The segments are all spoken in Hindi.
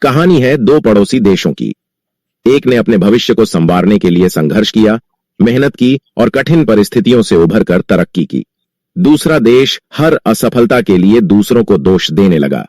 कहानी है दो पड़ोसी देशों की। एक ने अपने भविष्य को संवारने के लिए संघर्ष किया, मेहनत की और कठिन परिस्थितियों से उभरकर तरक्की की। दूसरा देश हर असफलता के लिए दूसरों को दोष देने लगा।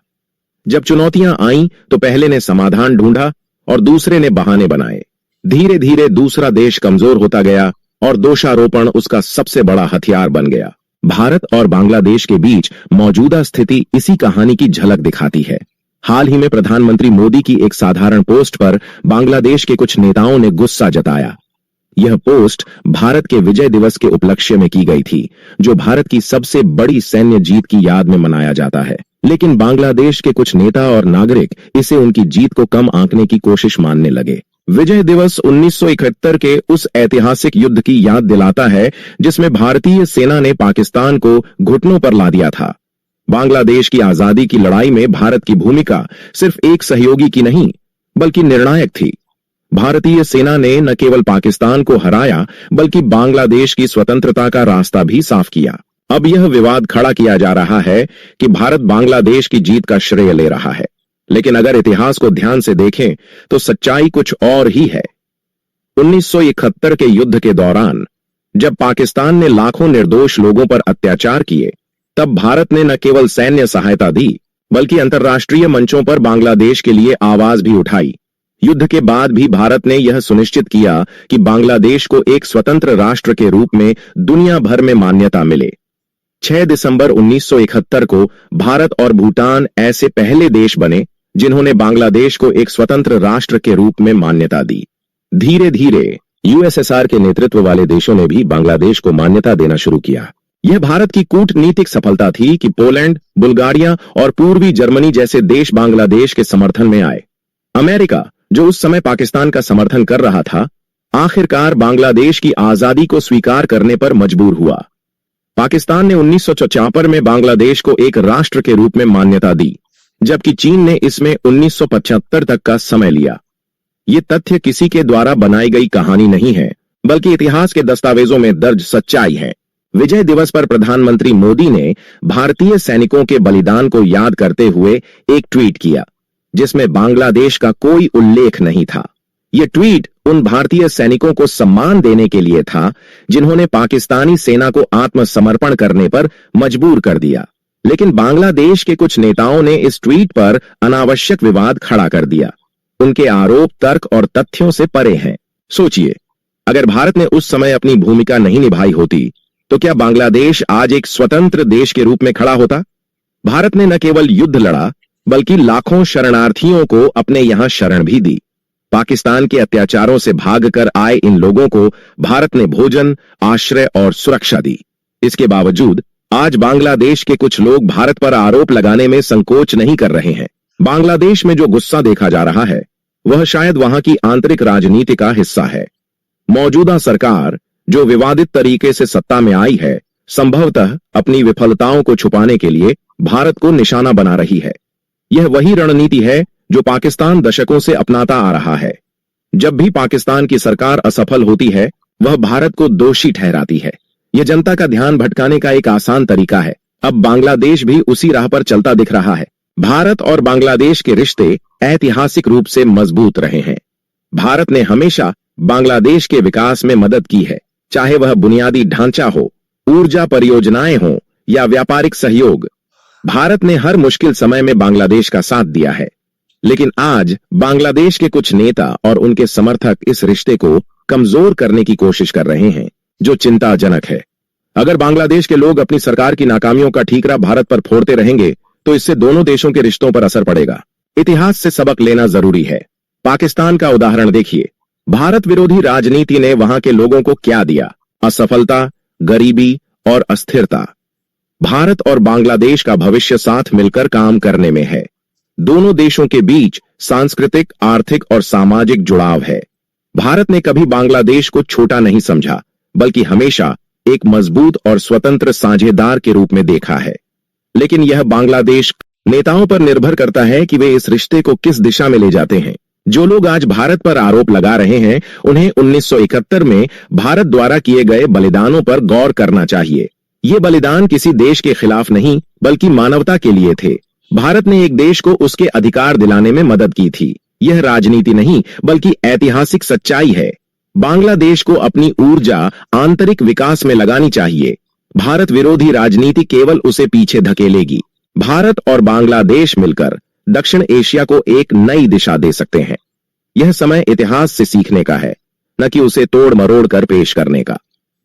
जब चुनौतियां आईं तो पहले ने समाधान ढूंढा और दूसरे ने बहाने बनाए। धीरे धीरे दूसरा देश कमजोर होता गया और दोषारोपण उसका सबसे बड़ा हथियार बन गया। भारत और बांग्लादेश के बीच मौजूदा स्थिति इसी कहानी की झलक दिखाती है। हाल ही में प्रधानमंत्री मोदी की एक साधारण पोस्ट पर बांग्लादेश के कुछ नेताओं ने गुस्सा जताया। यह पोस्ट भारत के विजय दिवस के उपलक्ष्य में की गई थी, जो भारत की सबसे बड़ी सैन्य जीत की याद में मनाया जाता है। लेकिन बांग्लादेश के कुछ नेता और नागरिक इसे उनकी जीत को कम आंकने की कोशिश मानने लगे। विजय दिवस 1971 के उस ऐतिहासिक युद्ध की याद दिलाता है जिसमें भारतीय सेना ने पाकिस्तान को घुटनों पर ला दिया था। बांग्लादेश की आजादी की लड़ाई में भारत की भूमिका सिर्फ एक सहयोगी की नहीं बल्कि निर्णायक थी। भारतीय सेना ने न केवल पाकिस्तान को हराया बल्कि बांग्लादेश की स्वतंत्रता का रास्ता भी साफ किया। अब यह विवाद खड़ा किया जा रहा है कि भारत बांग्लादेश की जीत का श्रेय ले रहा है, लेकिन अगर इतिहास को ध्यान से देखें तो सच्चाई कुछ और ही है। 1971 के युद्ध के दौरान जब पाकिस्तान ने लाखों निर्दोष लोगों पर अत्याचार किए, तब भारत ने न केवल सैन्य सहायता दी बल्कि अंतर्राष्ट्रीय मंचों पर बांग्लादेश के लिए आवाज भी उठाई। युद्ध के बाद भी भारत ने यह सुनिश्चित किया कि बांग्लादेश को एक स्वतंत्र राष्ट्र के रूप में दुनिया भर में मान्यता मिले। 6 दिसंबर 1971 को भारत और भूटान ऐसे पहले देश बने जिन्होंने बांग्लादेश को एक स्वतंत्र राष्ट्र के रूप में मान्यता दी। धीरे धीरे यूएसएसआर के नेतृत्व वाले देशों ने भी बांग्लादेश को मान्यता देना शुरू किया। यह भारत की कूटनीतिक सफलता थी कि पोलैंड, बुल्गारिया और पूर्वी जर्मनी जैसे देश बांग्लादेश के समर्थन में आए। अमेरिका, जो उस समय पाकिस्तान का समर्थन कर रहा था, आखिरकार बांग्लादेश की आजादी को स्वीकार करने पर मजबूर हुआ। पाकिस्तान ने 1974 में बांग्लादेश को एक राष्ट्र के रूप में मान्यता दी, जबकि चीन ने इसमें 1975 तक का समय लिया। ये तथ्य किसी के द्वारा बनाई गई कहानी नहीं है, बल्कि इतिहास के दस्तावेजों में दर्ज सच्चाई है। विजय दिवस पर प्रधानमंत्री मोदी ने भारतीय सैनिकों के बलिदान को याद करते हुए एक ट्वीट किया, जिसमें बांग्लादेश का कोई उल्लेख नहीं था। यह ट्वीट उन भारतीय सैनिकों को सम्मान देने के लिए था जिन्होंने पाकिस्तानी सेना को आत्मसमर्पण करने पर मजबूर कर दिया। लेकिन बांग्लादेश के कुछ नेताओं ने इस ट्वीट पर अनावश्यक विवाद खड़ा कर दिया। उनके आरोप तर्क और तथ्यों से परे हैं। सोचिए, अगर भारत ने उस समय अपनी भूमिका नहीं निभाई होती तो क्या बांग्लादेश आज एक स्वतंत्र देश के रूप में खड़ा होता? भारत ने न केवल युद्ध लड़ा बल्कि लाखों शरणार्थियों को अपने यहां शरण भी दी। पाकिस्तान के अत्याचारों से भागकर आए इन लोगों को भारत ने भोजन, आश्रय और सुरक्षा दी। इसके बावजूद आज बांग्लादेश के कुछ लोग भारत पर आरोप लगाने में संकोच नहीं कर रहे हैं। बांग्लादेश में जो गुस्सा देखा जा रहा है वह शायद वहां की आंतरिक राजनीति का हिस्सा है। मौजूदा सरकार, जो विवादित तरीके से सत्ता में आई है, संभवतः अपनी विफलताओं को छुपाने के लिए भारत को निशाना बना रही है। यह वही रणनीति है जो पाकिस्तान दशकों से अपनाता आ रहा है। जब भी पाकिस्तान की सरकार असफल होती है, वह भारत को दोषी ठहराती है। यह जनता का ध्यान भटकाने का एक आसान तरीका है। अब बांग्लादेश भी उसी राह पर चलता दिख रहा है। भारत और बांग्लादेश के रिश्ते ऐतिहासिक रूप से मजबूत रहे हैं। भारत ने हमेशा बांग्लादेश के विकास में मदद की है, चाहे वह बुनियादी ढांचा हो, ऊर्जा परियोजनाएं हो या व्यापारिक सहयोग। भारत ने हर मुश्किल समय में बांग्लादेश का साथ दिया है। लेकिन आज बांग्लादेश के कुछ नेता और उनके समर्थक इस रिश्ते को कमजोर करने की कोशिश कर रहे हैं, जो चिंताजनक है। अगर बांग्लादेश के लोग अपनी सरकार की नाकामियों का ठीकरा भारत पर फोड़ते रहेंगे तो इससे दोनों देशों के रिश्तों पर असर पड़ेगा। इतिहास से सबक लेना जरूरी है। पाकिस्तान का उदाहरण देखिए। भारत विरोधी राजनीति ने वहां के लोगों को क्या दिया? असफलता, गरीबी और अस्थिरता। भारत और बांग्लादेश का भविष्य साथ मिलकर काम करने में है। दोनों देशों के बीच सांस्कृतिक, आर्थिक और सामाजिक जुड़ाव है। भारत ने कभी बांग्लादेश को छोटा नहीं समझा, बल्कि हमेशा एक मजबूत और स्वतंत्र साझेदार के रूप में देखा है। लेकिन यह बांग्लादेश नेताओं पर निर्भर करता है कि वे इस रिश्ते को किस दिशा में ले जाते हैं। जो लोग आज भारत पर आरोप लगा रहे हैं, उन्हें 1971 में भारत द्वारा किए गए बलिदानों पर गौर करना चाहिए। ये बलिदान किसी देश के खिलाफ नहीं बल्कि मानवता के लिए थे। भारत ने एक देश को उसके अधिकार दिलाने में मदद की थी। यह राजनीति नहीं बल्कि ऐतिहासिक सच्चाई है। बांग्लादेश को अपनी ऊर्जा आंतरिक विकास में लगानी चाहिए। भारत विरोधी राजनीति केवल उसे पीछे धकेलेगी। भारत और बांग्लादेश मिलकर दक्षिण एशिया को एक नई दिशा दे सकते हैं। यह समय इतिहास से सीखने का है, न कि उसे तोड़ मरोड़ कर पेश करने का।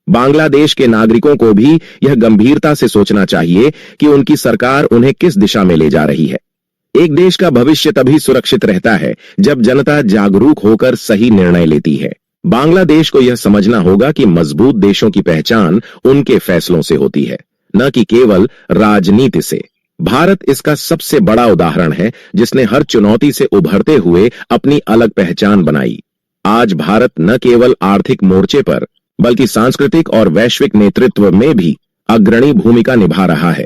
बांग्लादेश के नागरिकों को भी यह गंभीरता से सोचना चाहिए कि उनकी सरकार उन्हें किस दिशा में ले जा रही है। एक देश का भविष्य तभी सुरक्षित रहता है जब जनता जागरूक होकर सही निर्णय लेती है। बांग्लादेश को यह समझना होगा कि मजबूत देशों की पहचान उनके फैसलों से होती है, न कि केवल राजनीति से। भारत इसका सबसे बड़ा उदाहरण है, जिसने हर चुनौती से उभरते हुए अपनी अलग पहचान बनाई। आज भारत न केवल आर्थिक मोर्चे पर बल्कि सांस्कृतिक और वैश्विक नेतृत्व में भी अग्रणी भूमिका निभा रहा है।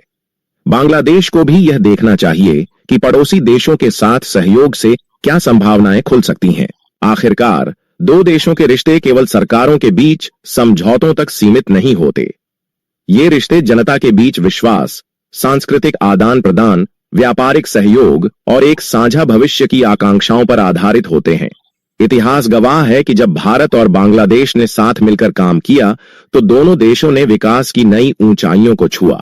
बांग्लादेश को भी यह देखना चाहिए कि पड़ोसी देशों के साथ सहयोग से क्या संभावनाएं खुल सकती हैं। आखिरकार दो देशों के रिश्ते केवल सरकारों के बीच समझौतों तक सीमित नहीं होते। ये रिश्ते जनता के बीच विश्वास, सांस्कृतिक आदान प्रदान, व्यापारिक सहयोग और एक साझा भविष्य की आकांक्षाओं पर आधारित होते हैं। इतिहास गवाह है कि जब भारत और बांग्लादेश ने साथ मिलकर काम किया तो दोनों देशों ने विकास की नई ऊंचाइयों को छुआ।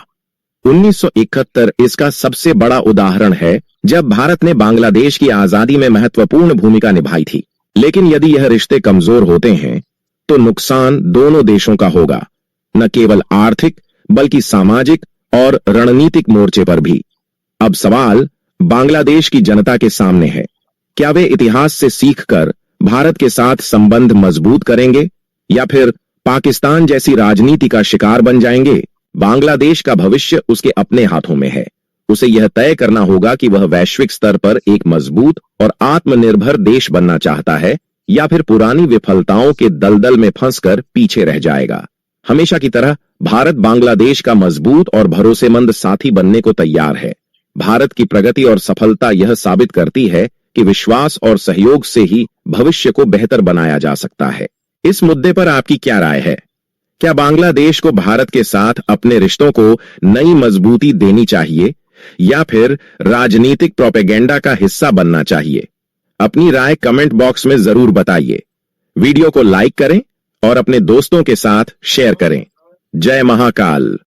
1971 इसका सबसे बड़ा उदाहरण है, जब भारत ने बांग्लादेश की आजादी में महत्वपूर्ण भूमिका निभाई थी। लेकिन यदि यह रिश्ते कमजोर होते हैं तो नुकसान दोनों देशों का होगा, न केवल आर्थिक बल्कि सामाजिक और रणनीतिक मोर्चे पर भी। अब सवाल बांग्लादेश की जनता के सामने है, क्या वे इतिहास से सीखकर भारत के साथ संबंध मजबूत करेंगे या फिर पाकिस्तान जैसी राजनीति का शिकार बन जाएंगे? बांग्लादेश का भविष्य उसके अपने हाथों में है। उसे यह तय करना होगा कि वह वैश्विक स्तर पर एक मजबूत और आत्मनिर्भर देश बनना चाहता है या फिर पुरानी विफलताओं के दलदल में फंसकर पीछे रह जाएगा। हमेशा की तरह भारत बांग्लादेश का मजबूत और भरोसेमंद साथी बनने को तैयार है। भारत की प्रगति और सफलता यह साबित करती है कि विश्वास और सहयोग से ही भविष्य को बेहतर बनाया जा सकता है। इस मुद्दे पर आपकी क्या राय है? क्या बांग्लादेश को भारत के साथ अपने रिश्तों को नई मजबूती देनी चाहिए या फिर राजनीतिक प्रोपेगेंडा का हिस्सा बनना चाहिए? अपनी राय कमेंट बॉक्स में जरूर बताइए। वीडियो को लाइक करें और अपने दोस्तों के साथ शेयर करें। जय महाकाल।